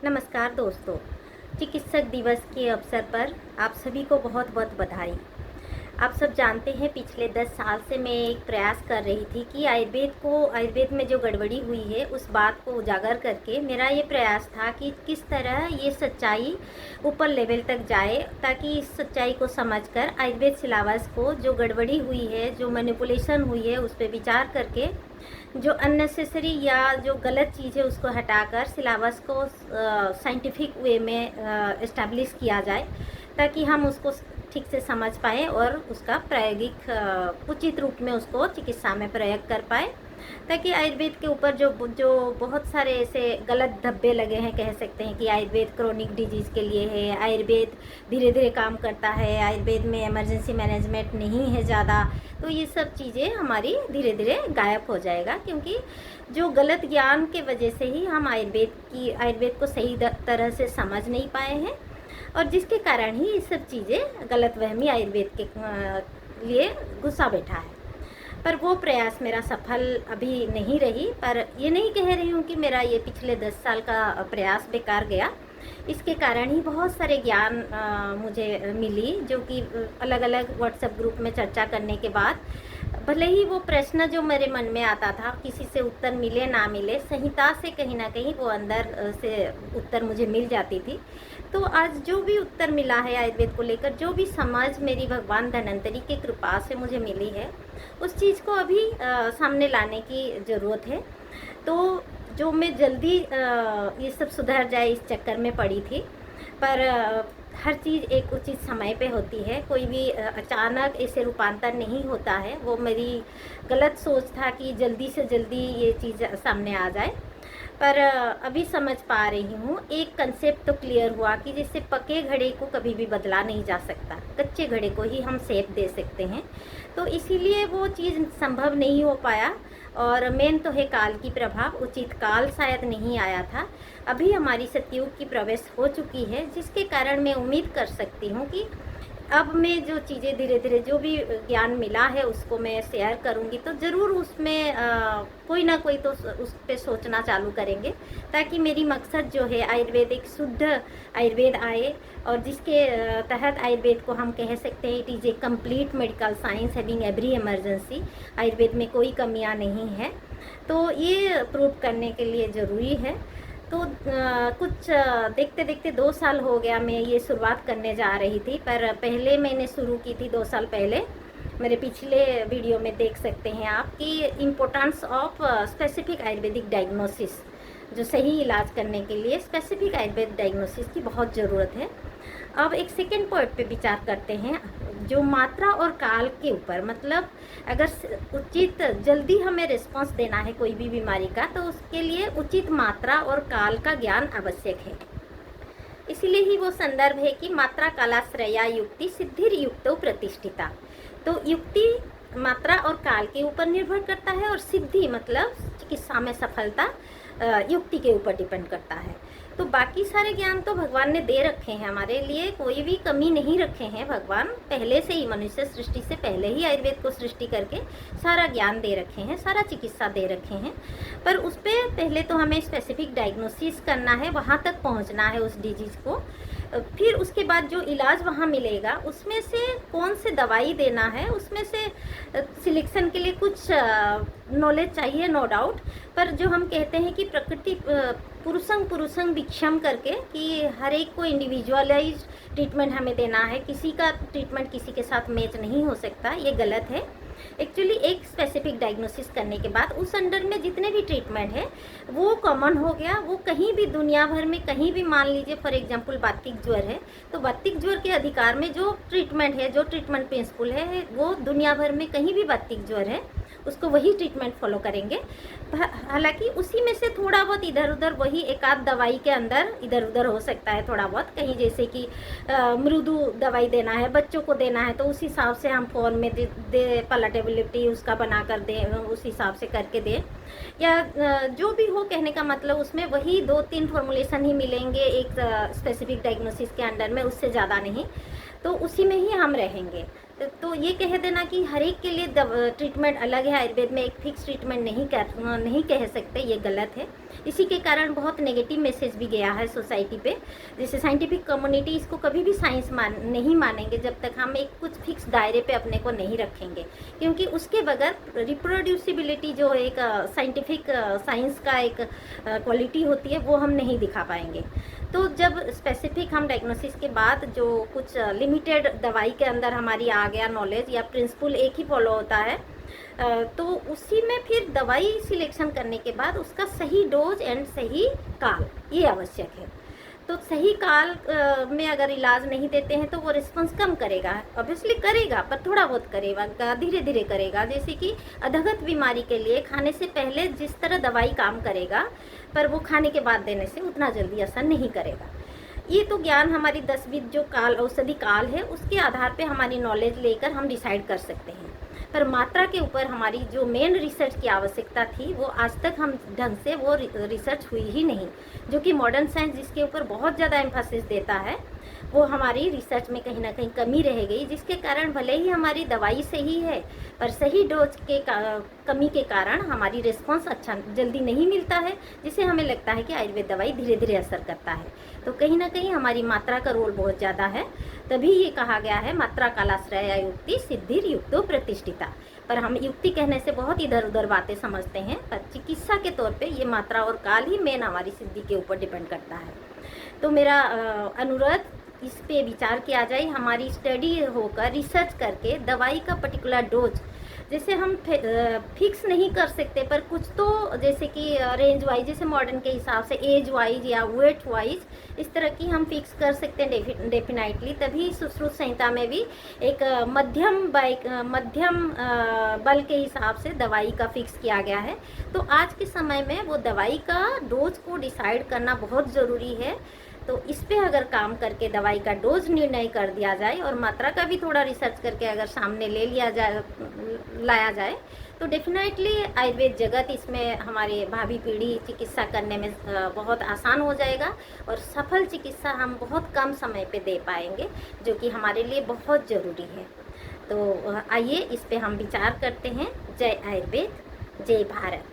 नमस्कार दोस्तों। चिकित्सक दिवस के अवसर पर आप सभी को बहुत बहुत बधाई। आप सब जानते हैं पिछले 10 साल से मैं एक प्रयास कर रही थी कि आयुर्वेद में जो गड़बड़ी हुई है उस बात को उजागर करके मेरा ये प्रयास था कि किस तरह ये सच्चाई ऊपर लेवल तक जाए, ताकि इस सच्चाई को समझकर आयुर्वेद सिलेबस को जो गड़बड़ी हुई है, जो मैनिपुलेशन हुई है, उस पर विचार करके जो अननेसेसरी या जो गलत चीज़ है उसको हटाकर सिलेबस को साइंटिफिक वे में इस्टेब्लिश किया जाए, ताकि हम उसको ठीक से समझ पाएँ और उसका प्रायोगिक उचित रूप में उसको चिकित्सा में प्रयोग कर पाए, ताकि आयुर्वेद के ऊपर जो जो बहुत सारे ऐसे गलत धब्बे लगे हैं, कह सकते हैं कि आयुर्वेद क्रोनिक डिजीज़ के लिए है, आयुर्वेद धीरे धीरे काम करता है, आयुर्वेद में इमरजेंसी मैनेजमेंट नहीं है ज़्यादा, तो ये सब चीज़ें हमारी धीरे धीरे गायब हो जाएगा। क्योंकि जो गलत ज्ञान के वजह से ही हम आयुर्वेद को सही तरह से समझ नहीं पाए हैं, और जिसके कारण ही ये सब चीज़ें गलतफहमी आयुर्वेद के लिए घुसा बैठा है। पर वो प्रयास मेरा सफल अभी नहीं रही। पर ये नहीं कह रही हूँ कि मेरा ये पिछले 10 साल का प्रयास बेकार गया। इसके कारण ही बहुत सारे ज्ञान मुझे मिली, जो कि अलग अलग व्हाट्सएप ग्रुप में चर्चा करने के बाद भले ही वो प्रश्न जो मेरे मन में आता था, किसी से उत्तर मिले ना मिले, संहिता से कहीं ना कहीं वो अंदर से उत्तर मुझे मिल जाती थी। तो आज जो भी उत्तर मिला है आयुर्वेद को लेकर, जो भी समझ मेरी भगवान धन्वंतरी की कृपा से मुझे मिली है, उस चीज़ को अभी सामने लाने की ज़रूरत है। तो जो मैं जल्दी ये सब सुधर जाए इस चक्कर में पड़ी थी। पर हर चीज़ एक उचित समय पे होती है, कोई भी अचानक ऐसे रूपांतर नहीं होता है। वो मेरी गलत सोच था कि जल्दी से जल्दी ये चीज़ सामने आ जाए। पर अभी समझ पा रही हूँ, एक कंसेप्ट तो क्लियर हुआ कि जैसे पके घड़े को कभी भी बदला नहीं जा सकता, कच्चे घड़े को ही हम शेप दे सकते हैं। तो इसीलिए वो चीज़ संभव नहीं हो पाया। और मेन तो है काल की प्रभाव, उचित काल शायद नहीं आया था। अभी हमारी सतयुग की प्रवेश हो चुकी है, जिसके कारण मैं उम्मीद कर सकती हूँ कि अब मैं जो चीज़ें धीरे धीरे जो भी ज्ञान मिला है उसको मैं शेयर करूँगी, तो ज़रूर उसमें कोई ना कोई तो उस पे सोचना चालू करेंगे, ताकि मेरी मकसद जो है आयुर्वेद एक शुद्ध आयुर्वेद आए, और जिसके तहत आयुर्वेद को हम कह सकते हैं it is a complete medical science having every emergency. Ayurveda में कोई कमियां नहीं है। तो ये प्रूव करने के लिए ज़रूरी है। तो कुछ देखते देखते 2 साल हो गया मैं ये शुरुआत करने जा रही थी। पर पहले मैंने शुरू की थी 2 साल पहले, मेरे पिछले वीडियो में देख सकते हैं आप कि importance of specific Ayurvedic diagnosis, जो सही इलाज करने के लिए स्पेसिफिक आयुर्वेद डायग्नोसिस की बहुत ज़रूरत है। अब एक सेकेंड पॉइंट पे विचार करते हैं, जो मात्रा और काल के ऊपर। मतलब अगर उचित जल्दी हमें रिस्पांस देना है कोई भी बीमारी का, तो उसके लिए उचित मात्रा और काल का ज्ञान आवश्यक है। इसीलिए ही वो संदर्भ है कि मात्रा कालाश्रया युक्ति सिद्धिर युक्तो प्रतिष्ठिता। तो युक्ति मात्रा और काल के ऊपर निर्भर करता है, और सिद्धि मतलब चिकित्सा में सफलता युक्ति के ऊपर डिपेंड करता है। तो बाकी सारे ज्ञान तो भगवान ने दे रखे हैं हमारे लिए, कोई भी कमी नहीं रखे हैं भगवान। पहले से ही मनुष्य सृष्टि से पहले ही आयुर्वेद को सृष्टि करके सारा ज्ञान दे रखे हैं, सारा चिकित्सा दे रखे हैं। पर उस पर पहले तो हमें स्पेसिफिक डायग्नोसिस करना है, वहाँ तक पहुँचना है उस डिजीज़ को। फिर उसके बाद जो इलाज वहाँ मिलेगा, उसमें से कौन से दवाई देना है, उसमें से सिलेक्शन के लिए कुछ नॉलेज चाहिए, नो डाउट। पर जो हम कहते हैं कि प्रकृति पुरुषंग भिक्षम करके, कि हर एक को इंडिविजुअलाइज ट्रीटमेंट हमें देना है, किसी का ट्रीटमेंट किसी के साथ मैच नहीं हो सकता, ये गलत है। एक्चुअली एक स्पेसिफिक डायग्नोसिस करने के बाद उस अंडर में जितने भी ट्रीटमेंट है वो कॉमन हो गया। वो कहीं भी दुनिया भर में कहीं भी, मान लीजिए फॉर एग्जांपल वातिक ज्वर है, तो वातिक ज्वर के अधिकार में जो ट्रीटमेंट है, जो ट्रीटमेंट प्रिंसिपल है, वो दुनिया भर में कहीं भी वातिक ज्वर है उसको वही ट्रीटमेंट फॉलो करेंगे। हालांकि उसी में से थोड़ा बहुत इधर उधर, वही एक आध दवाई के अंदर इधर उधर हो सकता है थोड़ा बहुत, कहीं जैसे कि मृदु दवाई देना है, बच्चों को देना है, तो उस हिसाब से हम फ़ोन में दे पलाटेबिलिटी उसका बना कर दें, उस हिसाब से करके दें। या जो भी हो, कहने का मतलब उसमें वही 2-3 फॉर्मुलेशन ही मिलेंगे एक स्पेसिफिक डायग्नोसिस के अंडर में, उससे ज़्यादा नहीं। तो उसी में ही हम रहेंगे। तो ये कह देना कि हर एक के लिए ट्रीटमेंट अलग है, आयुर्वेद में एक फिक्स ट्रीटमेंट नहीं कह सकते, ये गलत है। इसी के कारण बहुत नेगेटिव मैसेज भी गया है सोसाइटी पे। जैसे साइंटिफिक कम्युनिटी इसको कभी भी साइंस नहीं मानेंगे जब तक हम एक कुछ फिक्स दायरे पे अपने को नहीं रखेंगे, क्योंकि उसके बगैर रिप्रोड्यूसिबिलिटी जो एक साइंटिफिक साइंस का एक क्वालिटी होती है वो हम नहीं दिखा पाएंगे। तो जब स्पेसिफिक हम डायग्नोसिस के बाद जो कुछ लिमिटेड दवाई के अंदर हमारी आ गया नॉलेज या प्रिंसिपल एक ही फॉलो होता है, तो उसी में फिर दवाई सिलेक्शन करने के बाद उसका सही डोज एंड सही काल ये आवश्यक है। तो सही काल में अगर इलाज नहीं देते हैं तो वो रिस्पॉन्स कम करेगा, ऑब्वियसली करेगा, पर थोड़ा बहुत करेगा, धीरे धीरे करेगा। जैसे कि अधगत बीमारी के लिए खाने से पहले जिस तरह दवाई काम करेगा, पर वो खाने के बाद देने से उतना जल्दी असर नहीं करेगा। ये तो ज्ञान हमारी 10-20 जो काल औषधि काल है उसके आधार पे हमारी नॉलेज लेकर हम डिसाइड कर सकते हैं, पर मात्रा के ऊपर हमारी जो मेन रिसर्च की आवश्यकता थी वो आज तक हम ढंग से वो रिसर्च हुई ही नहीं, जो कि मॉडर्न साइंस जिसके ऊपर बहुत ज़्यादा एम्फासिस देता है, वो हमारी रिसर्च में कहीं ना कहीं कमी रह गई, जिसके कारण भले ही हमारी दवाई सही है पर सही डोज के कमी के कारण हमारी रिस्पॉन्स अच्छा जल्दी नहीं मिलता है, जिससे हमें लगता है कि आयुर्वेद दवाई धीरे धीरे असर करता है। तो कहीं ना कहीं हमारी मात्रा का रोल बहुत ज़्यादा है। तभी ये कहा गया है मात्रा कालाश्रय युक्ति सिद्धिर युक्तो प्रतिष्ठिता। पर हम युक्ति कहने से बहुत इधर उधर बातें समझते हैं, पर चिकित्सा के तौर पे ये मात्रा और काल ही मेन हमारी सिद्धि के ऊपर डिपेंड करता है। तो मेरा अनुरोध इस पे विचार किया जाए, हमारी स्टडी होकर रिसर्च करके दवाई का पर्टिकुलर डोज, जैसे हम फिक्स नहीं कर सकते पर कुछ तो जैसे कि रेंज वाइज, जैसे मॉडर्न के हिसाब से एज वाइज या वेट वाइज इस तरह की हम फिक्स कर सकते हैं डेफिनेटली। तभी सुश्रुत संहिता में भी एक मध्यम बल के हिसाब से दवाई का फिक्स किया गया है। तो आज के समय में वो दवाई का डोज को डिसाइड करना बहुत ज़रूरी है। तो इस पे अगर काम करके दवाई का डोज निर्णय कर दिया जाए और मात्रा का भी थोड़ा रिसर्च करके अगर सामने लाया जाए तो डेफिनेटली आयुर्वेद जगत इसमें हमारे भावी पीढ़ी चिकित्सा करने में बहुत आसान हो जाएगा और सफल चिकित्सा हम बहुत कम समय पे दे पाएंगे, जो कि हमारे लिए बहुत ज़रूरी है। तो आइए इस पे हम विचार करते हैं। जय आयुर्वेद, जय भारत।